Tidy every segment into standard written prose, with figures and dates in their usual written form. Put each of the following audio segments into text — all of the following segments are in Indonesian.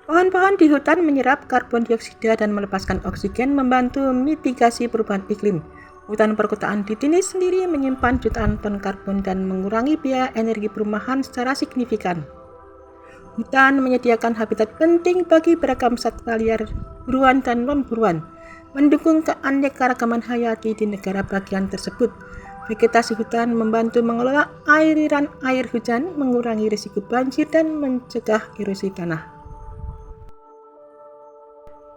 Pohon-pohon di hutan menyerap karbon dioksida dan melepaskan oksigen, membantu mitigasi perubahan iklim. Hutan perkotaan di Tunis sendiri menyimpan jutaan ton karbon dan mengurangi biaya energi perumahan secara signifikan. Hutan menyediakan habitat penting bagi beragam satwa liar, buruan dan non-buruan, mendukung keanekaragaman hayati di negara bagian tersebut. Vegetasi hutan membantu mengelola aliran air hujan, mengurangi risiko banjir dan mencegah erosi tanah.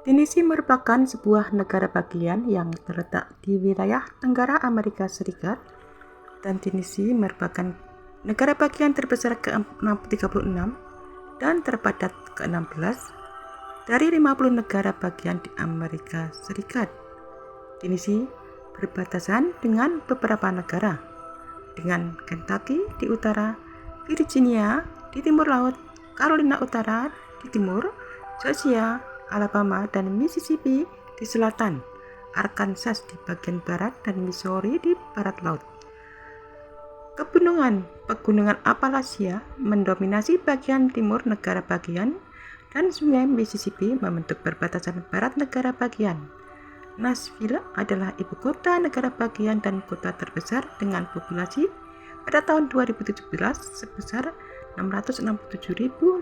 Tunisia merupakan sebuah negara bagian yang terletak di wilayah Tenggara Amerika Serikat, dan Tunisia merupakan negara bagian terbesar ke-36 dan terpadat ke-16 dari 50 negara bagian di Amerika Serikat. Tunisia berbatasan dengan beberapa negara, dengan Kentucky di utara, Virginia di timur laut, Carolina Utara di timur, Georgia, Alabama dan Mississippi di selatan, Arkansas di bagian barat dan Missouri di barat laut. Pegunungan Appalachia mendominasi bagian timur negara bagian dan Sungai Mississippi membentuk perbatasan barat negara bagian. Nashville adalah ibu kota negara bagian dan kota terbesar dengan populasi pada tahun 2017 sebesar 667.560.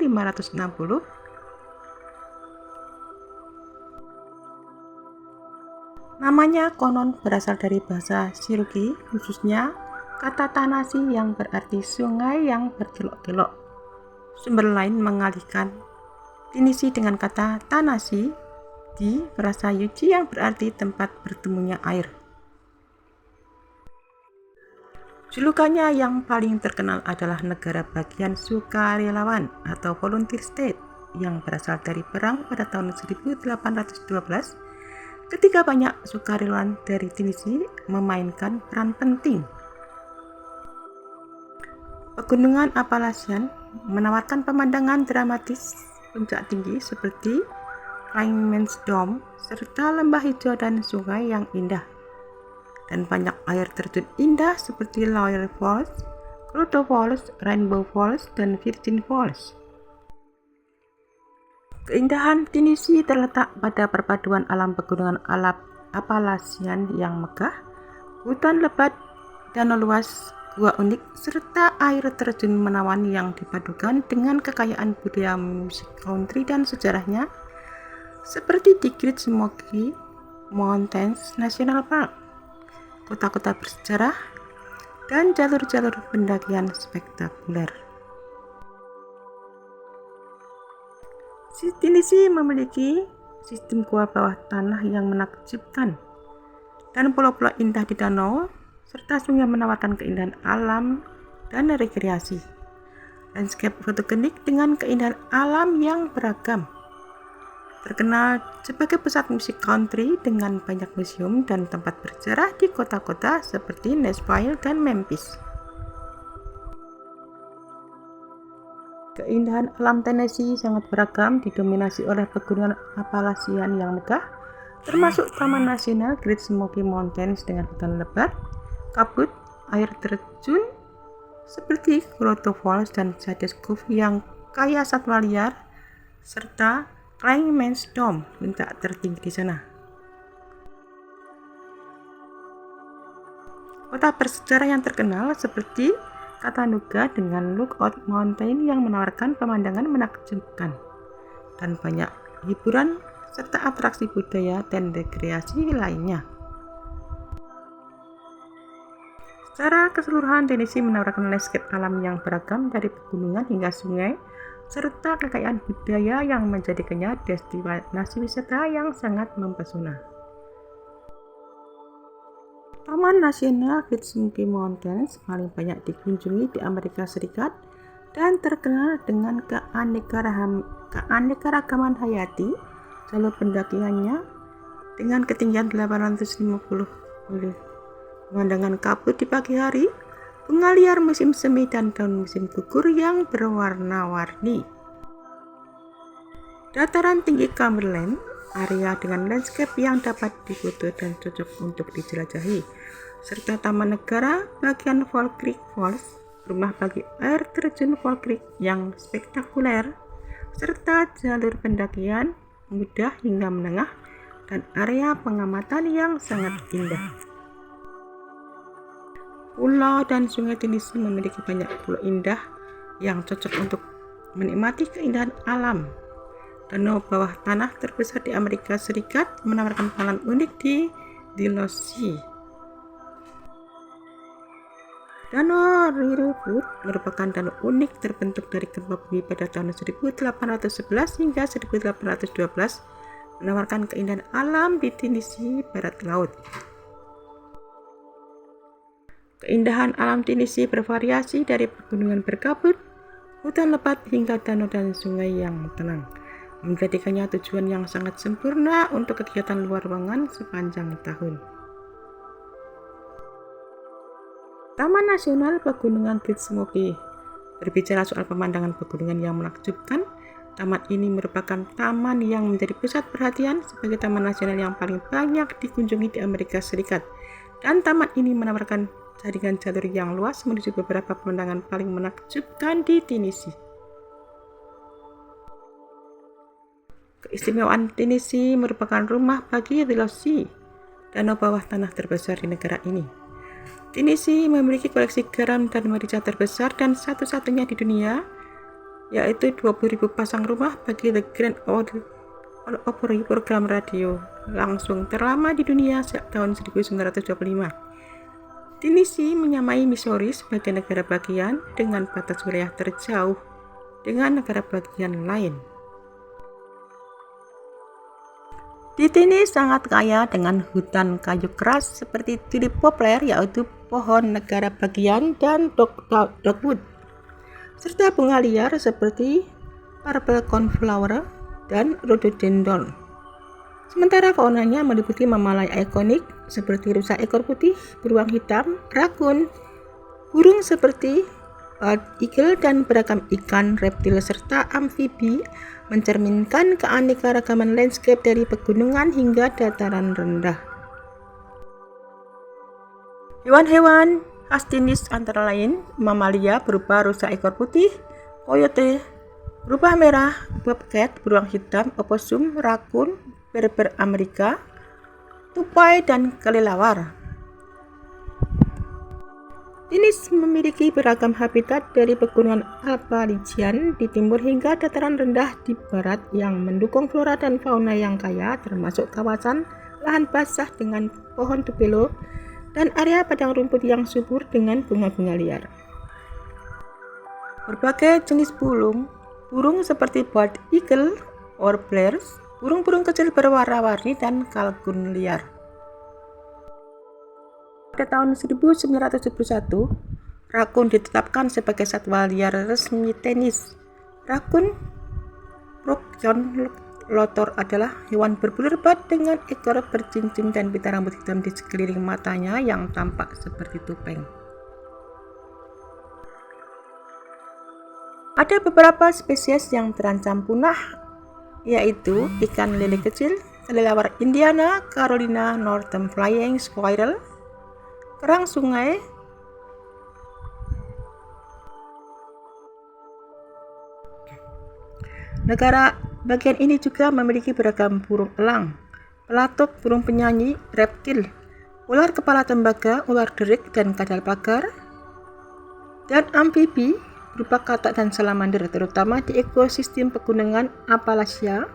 Namanya konon berasal dari bahasa Cherokee, khususnya kata Tanasi yang berarti sungai yang berkelok-kelok. Sumber lain mengalihkan Tunisia dengan kata Tanasi di frasa Yuji yang berarti tempat bertemunya air. Julukannya yang paling terkenal adalah negara bagian sukarelawan atau volunteer state yang berasal dari perang pada tahun 1812 ketika banyak sukarelawan dari Tunisia memainkan peran penting. Pegunungan Appalachian menawarkan pemandangan dramatis puncak tinggi seperti Flying Man's Dome serta lembah hijau dan sungai yang indah, dan banyak air terjun indah seperti Loire Falls, Grotto Falls, Rainbow Falls, dan Virgin Falls. Keindahan Tunisia terletak pada perpaduan alam pegunungan Appalachian yang megah, hutan lebat, danau luas, gua unik, serta air terjun menawan yang dipadukan dengan kekayaan budaya musik country dan sejarahnya, seperti di Great Smoky Mountains National Park, kota-kota bersejarah, dan jalur-jalur pendakian spektakuler. Tunisia memiliki sistem gua bawah tanah yang menakjubkan, dan pulau-pulau indah di danau, serta sungai menawarkan keindahan alam dan rekreasi. Landscape fotogenik dengan keindahan alam yang beragam. Terkenal sebagai pusat musik country dengan banyak museum dan tempat bersejarah di kota-kota seperti Nashville dan Memphis. Keindahan alam Tennessee sangat beragam, didominasi oleh pegunungan Appalachian yang megah, termasuk Taman Nasional Great Smoky Mountains dengan hutan lebat, kabut, air terjun seperti Grotto Falls dan Shades Cove yang kaya satwa liar, serta Flying Man's Dome, puncak tertinggi di sana. Kota bersejarah yang terkenal seperti Chattanooga dengan Lookout Mountain yang menawarkan pemandangan menakjubkan, dan banyak hiburan serta atraksi budaya dan rekreasi lainnya. Secara keseluruhan, Tunisia menawarkan landscape alam yang beragam dari pegunungan hingga sungai, serta kekayaan budaya yang menjadikannya destinasi wisata yang sangat mempesona. Taman Nasional Great Smoky Mountains paling banyak dikunjungi di Amerika Serikat dan terkenal dengan keanekaragaman hayati jalur pendakiannya dengan ketinggian 850 mil. Pemandangan kabut di pagi hari, bunga liar musim semi dan daun musim gugur yang berwarna-warni. Dataran tinggi Cumberland, area dengan landscape yang dapat difoto dan cocok untuk dijelajahi, serta taman negara bagian Fall Creek Falls, rumah bagi air terjun Fall Creek yang spektakuler, serta jalur pendakian mudah hingga menengah dan area pengamatan yang sangat indah. Pulau dan sungai Tennessee memiliki banyak pulau indah yang cocok untuk menikmati keindahan alam. Danau bawah tanah terbesar di Amerika Serikat menawarkan pengalaman unik di Delosie. Danau Riverwood merupakan danau unik terbentuk dari gempa bumi pada tahun 1811 hingga 1812, menawarkan keindahan alam di Tennessee barat laut. Keindahan alam Tennessee bervariasi dari pegunungan berkabut, hutan lebat hingga danau dan sungai yang tenang, menjadikannya tujuan yang sangat sempurna untuk kegiatan luar ruangan sepanjang tahun. Taman Nasional Pegunungan Great Smoky. Berbicara soal pemandangan pegunungan yang menakjubkan, taman ini merupakan taman yang menjadi pusat perhatian sebagai taman nasional yang paling banyak dikunjungi di Amerika Serikat. Dan taman ini menawarkan jaringan jalur yang luas menuju beberapa pemandangan paling menakjubkan di Tennessee. Keistimewaan Tennessee merupakan rumah bagi Delosie, danau bawah tanah terbesar di negara ini. Tennessee memiliki koleksi garam dan merica terbesar dan satu-satunya di dunia, yaitu 20.000 pasang rumah bagi The Grand Ole Opry program radio langsung terlama di dunia sejak tahun 1925. Tennessee menyamai Missouri sebagai negara bagian dengan batas wilayah terjauh dengan negara bagian lain. Di Tennessee sangat kaya dengan hutan kayu keras seperti tulip poplar, yaitu pohon negara bagian, dan dogwood, serta bunga liar seperti purple cornflower dan rhododendron. Sementara faunanya meliputi mamalia ikonik seperti rusa ekor putih, beruang hitam, rakun, burung seperti bald eagle, dan beragam ikan, reptil, serta amfibi, mencerminkan keanekaragaman landscape dari pegunungan hingga dataran rendah. Hewan-hewan khas Tennessee antara lain mamalia berupa rusa ekor putih, coyote, rubah merah, bobcat, beruang hitam, opossum, rakun, bear Amerika, tupai, dan kelelawar. Tennessee memiliki beragam habitat dari pegunungan Appalachian di timur hingga dataran rendah di barat yang mendukung flora dan fauna yang kaya, termasuk kawasan lahan basah dengan pohon tupelo dan area padang rumput yang subur dengan bunga-bunga liar. Berbagai jenis burung seperti bald eagle, warblers, burung-burung kecil berwarna-warni, dan kalkun liar. Pada tahun 1971, rakun ditetapkan sebagai satwa liar resmi Tennessee. Rakun Procyon lotor adalah hewan berbulu lebat dengan ekor bercincin dan pita rambut hitam di sekeliling matanya yang tampak seperti topeng. Ada beberapa spesies yang terancam punah, yaitu ikan lele kecil, kelelawar Indiana, Carolina, Northern Flying Squirrel, kerang sungai, negara bagian ini juga memiliki beragam burung elang, pelatuk, burung penyanyi, reptil, ular kepala tembaga, ular derik, dan kadal pagar, dan amfibi berupa katak dan salamander, terutama di ekosistem pegunungan Appalachia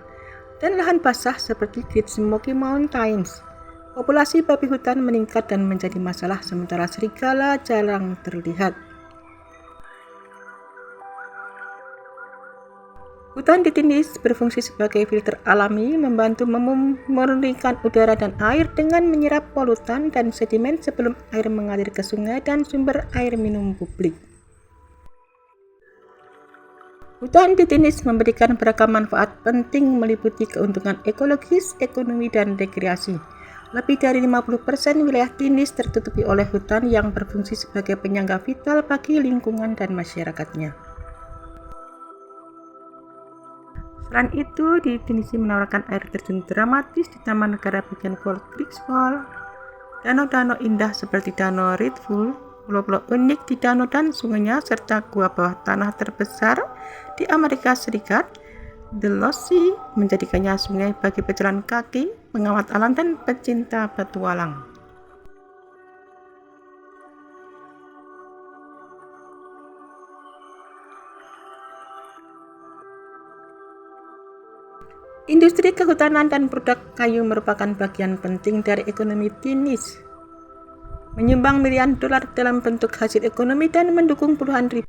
dan lahan basah seperti Great Smoky Mountains. Populasi babi hutan meningkat dan menjadi masalah, sementara serigala jarang terlihat. Hutan di Tennessee berfungsi sebagai filter alami, membantu memurnikan udara dan air dengan menyerap polutan dan sedimen sebelum air mengalir ke sungai dan sumber air minum publik. Hutan di Tennessee memberikan beragam manfaat penting meliputi keuntungan ekologis, ekonomi, dan rekreasi. Lebih dari 50% wilayah Tennessee tertutupi oleh hutan yang berfungsi sebagai penyangga vital bagi lingkungan dan masyarakatnya. Selain itu, di Tennessee menawarkan air terjun dramatis di Taman Negara bagian Cold Creek Falls, danau-danau indah seperti Danau Riverwood, pulau-pulau unik di danau dan sungainya, serta gua bawah tanah terbesar di Amerika Serikat, The Lost Sea menjadikannya sungai bagi pejalan kaki, pengamat alam, dan pecinta petualang. Industri kehutanan dan produk kayu merupakan bagian penting dari ekonomi Tunis, menyumbang miliaran dolar dalam bentuk hasil ekonomi dan mendukung puluhan ribu